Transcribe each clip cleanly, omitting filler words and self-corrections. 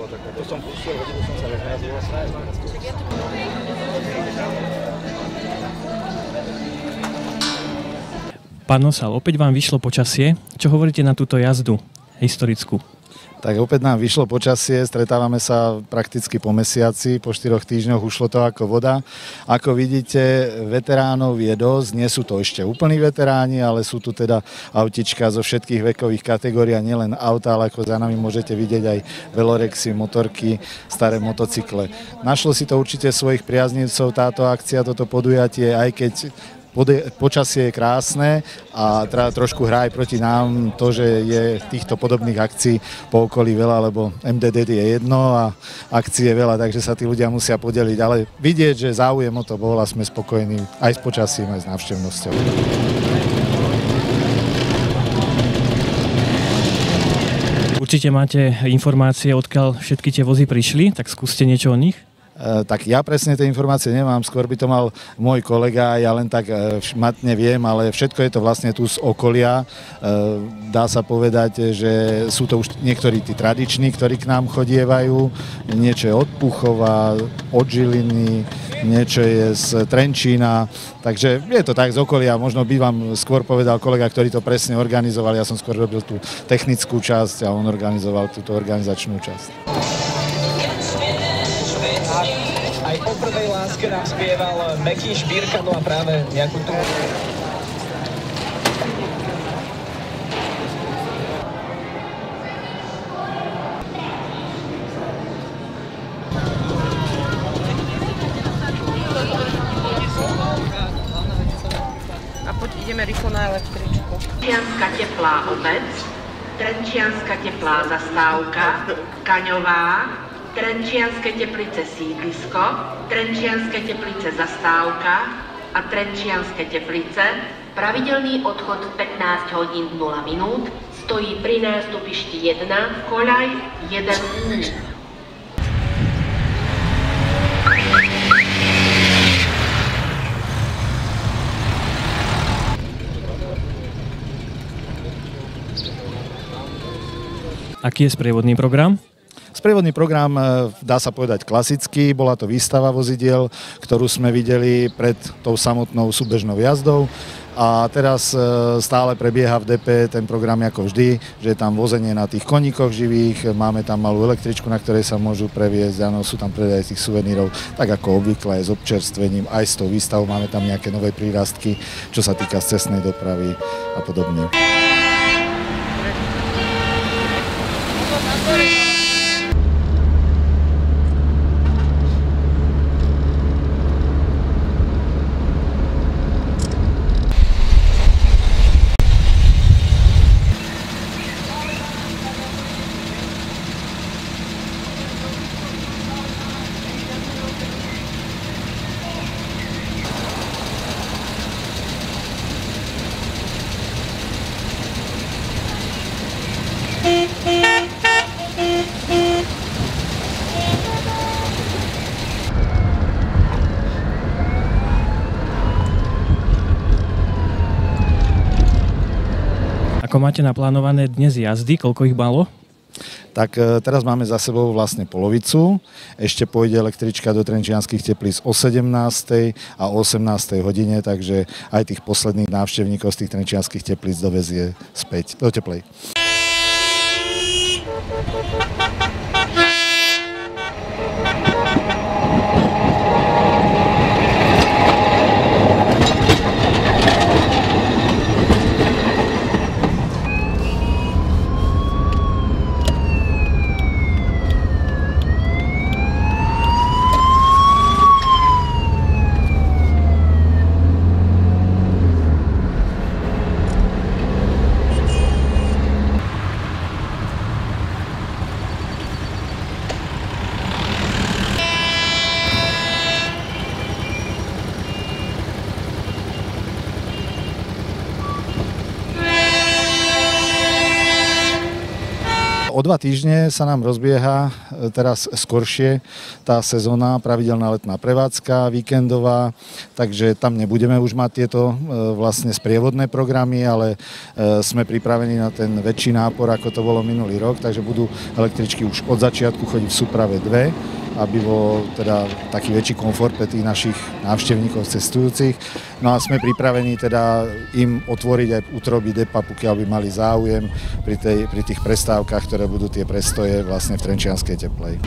bolo také. To som pustil, hodinu som sa rozmrazil vlastne. Pán Nosal, opäť vám vyšlo počasie. Čo hovoríte na túto jazdu historickú? Tak opäť nám vyšlo počasie, stretávame sa prakticky po mesiaci, po 4 týždňoch ušlo to ako voda. Ako vidíte, veteránov je dosť, nie sú to ešte úplní veteráni, ale sú tu teda autička zo všetkých vekových kategórií, nielen auta, ale ako za nami môžete vidieť aj velorexy, motorky, staré motocykle. Našlo si to určite svojich priaznivcov táto akcia, toto podujatie, aj keď počasie je krásne a trošku hrá aj proti nám to, že je týchto podobných akcií po okolí veľa, lebo MDD je jedno a akcií je veľa, takže sa tí ľudia musia podeliť. Ale vidieť, že záujem o to bol a sme spokojní aj s počasím, aj s návštevnosťou. Určite máte informácie, odkiaľ všetky tie vozy prišli, tak skúste niečo o nich. Tak ja presne tie informácie nemám, skôr by to mal môj kolega, ja len tak šmatne viem, ale všetko je to vlastne tu z okolia. Dá sa povedať, že sú to už niektorí tí tradiční, ktorí k nám chodievajú, niečo je od Puchova, od Žiliny, niečo je z Trenčína, takže je to tak z okolia, možno by vám skôr povedal kolega, ktorý to presne organizoval, ja som skôr robil tú technickú časť a on organizoval túto organizačnú časť. Aj o prvej láske nám spieval Meky Špírka, no a práve nejakú tú... A poď ideme rýchlo na električku. Trenčianska teplá obec, Trenčianska teplá zastávka, Kaňová, Trenčianske Teplice sídlisko, Trenčianske Teplice zastávka a Trenčianske Teplice. Pravidelný odchod v 15 hodín 0 minút, stojí pri nástupišti 1, koľaj 1 Aký je sprievodný program? Sprievodný program, dá sa povedať klasický, bola to výstava vozidiel, ktorú sme videli pred tou samotnou súbežnou jazdou a teraz stále prebieha v DP ten program ako vždy, že je tam vozenie na tých koníkoch živých, máme tam malú električku, na ktorej sa môžu previesť, áno, sú tam predaje tých suvenírov, tak ako obvykle aj s občerstvením, aj s tou výstavou, máme tam nejaké nové prírastky, čo sa týka cestnej dopravy a podobne. Ako máte naplánované dnes jazdy, koľko ich malo? Tak teraz máme za sebou vlastne polovicu. Ešte pôjde električka do Trenčianskych Teplíc o 17. a o 18. hodine, takže aj tých posledných návštevníkov z tých Trenčianskych Teplíc dovezie späť do Teplej. O 2 týždne sa nám rozbieha teraz skoršie tá sezóna, pravidelná letná prevádzka, víkendová, takže tam nebudeme už mať tieto vlastne sprievodné programy, ale sme pripravení na ten väčší nápor, ako to bolo minulý rok, takže budú električky už od začiatku chodiť v súprave 2, aby bol teda taký väčší komfort pre tých našich návštevníkov, cestujúcich. No a sme pripravení teda im otvoriť aj útroby depa, pokiaľ by mali záujem pri tých prestávkach, ktoré budú tie prestoje vlastne v Trenčianskej Teplej.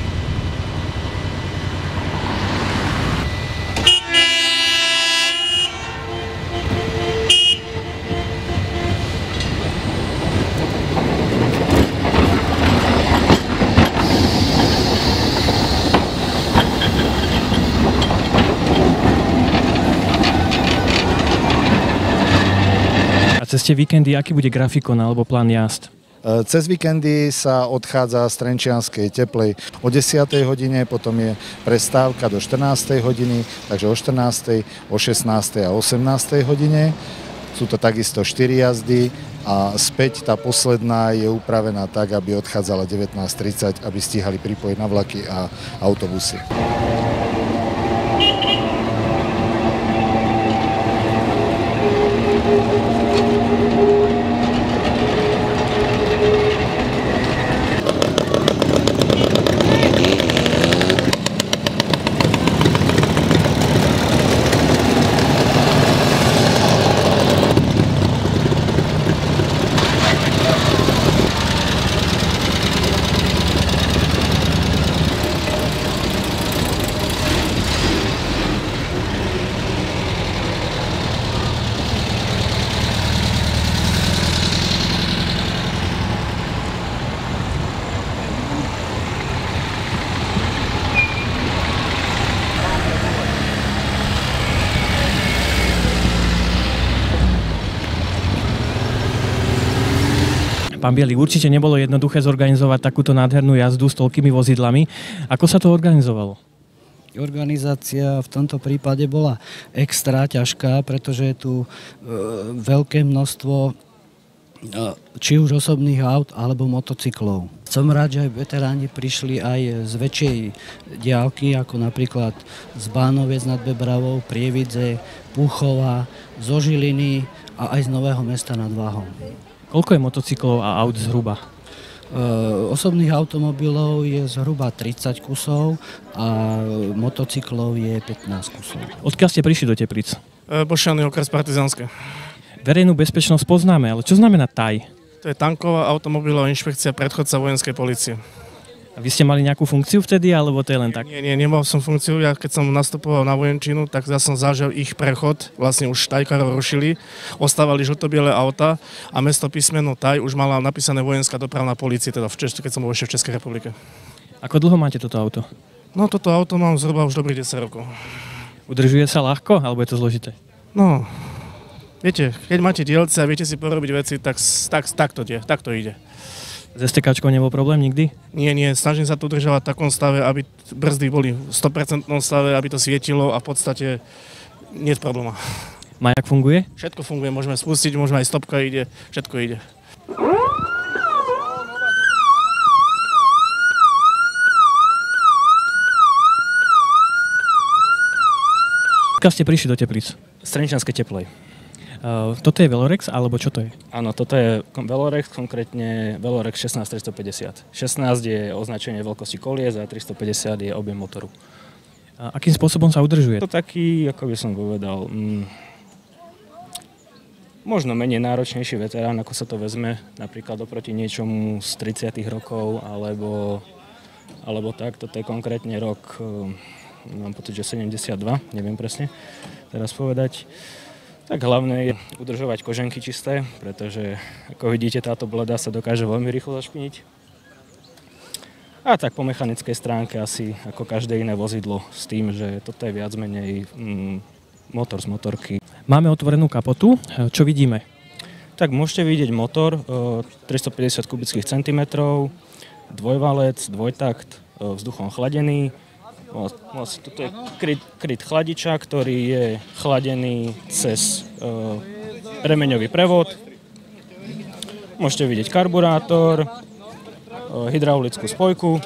Cez tie víkendy, aký bude grafikon alebo plán jazd? Cez víkendy sa odchádza z Trenčianskej Teplej o 10. hodine, potom je prestávka do 14. hodiny, takže o 14., o 16. a 18. hodine. Sú to takisto 4 jazdy a späť tá posledná je upravená tak, aby odchádzala 19:30, aby stíhali pripojiť na vlaky a autobusy. Pán Bielý, určite nebolo jednoduché zorganizovať takúto nádhernú jazdu s toľkými vozidlami. Ako sa to organizovalo? Organizácia v tomto prípade bola extra ťažká, pretože je tu veľké množstvo či už osobných aut alebo motocyklov. Som rád, že aj veteráni prišli aj z väčšej diaľky, ako napríklad z Bánoviec nad Bebravou, Prievidze, Púchova, zo Žiliny a aj z Nového Mesta nad Váhom. Koľko je motocyklov a aut zhruba? Osobných automobilov je zhruba 30 kusov a motocyklov je 15 kusov. Odkiaľ ste prišli do Teplíc? Bošiany, okres Partizánske. Verejnú bezpečnosť poznáme, ale čo znamená TAJ? To je tanková automobilová inšpekcia, predchodca vojenskej polície. A vy ste mali nejakú funkciu vtedy, alebo to je len tak? Nie, nemal som funkciu. Ja keď som nastupoval na vojenčinu, tak ja som zažil ich prechod. Vlastne už tajkárov rušili, ostávali žltobiele auta a mesto písmeno Taj už mala napísané vojenská dopravná polícia, teda keď som bol ešte v Českej republike. Ako dlho máte toto auto? No toto auto mám zhruba už dobrých 10 rokov. Udržuje sa ľahko, alebo je to zložité? No, viete, keď máte dielce a viete si porobiť veci, tak to ide. S STKčkou nebol problém nikdy? Nie, snažím sa to udržovať v takom stave, aby brzdy boli v 100% stave, aby to svietilo a v podstate nie je probléma. Majak funguje? Všetko funguje, môžeme spustiť, môžeme aj stopka ide, všetko ide. Keď ste prišli do Teplíc? Z Trenčianskej Teplej. Toto je Velorex, alebo čo to je? Áno, toto je Velorex, konkrétne Velorex 16350. 16 je označenie veľkosti kolies a 350 je objem motoru. A akým spôsobom sa udržuje? To taký, ako by som povedal, možno menej náročnejší veterán, ako sa to vezme, napríklad oproti niečomu z 30. rokov, alebo tak. Toto je konkrétne rok, mám pocit, že 72, neviem presne teraz povedať. Tak hlavné je udržovať koženky čisté, pretože ako vidíte, táto bleda sa dokáže veľmi rýchlo zašpiniť. A tak po mechanickej stránke asi ako každé iné vozidlo s tým, že toto je viac menej motor z motorky. Máme otvorenú kapotu, čo vidíme? Tak môžete vidieť motor 350 kubických centimetrov, dvojvalec, dvojtakt, vzduchom chladený. Vlastne toto je kryt chladiča, ktorý je chladený cez remeňový prevod. Môžete vidieť karburátor, hydraulickú spojku.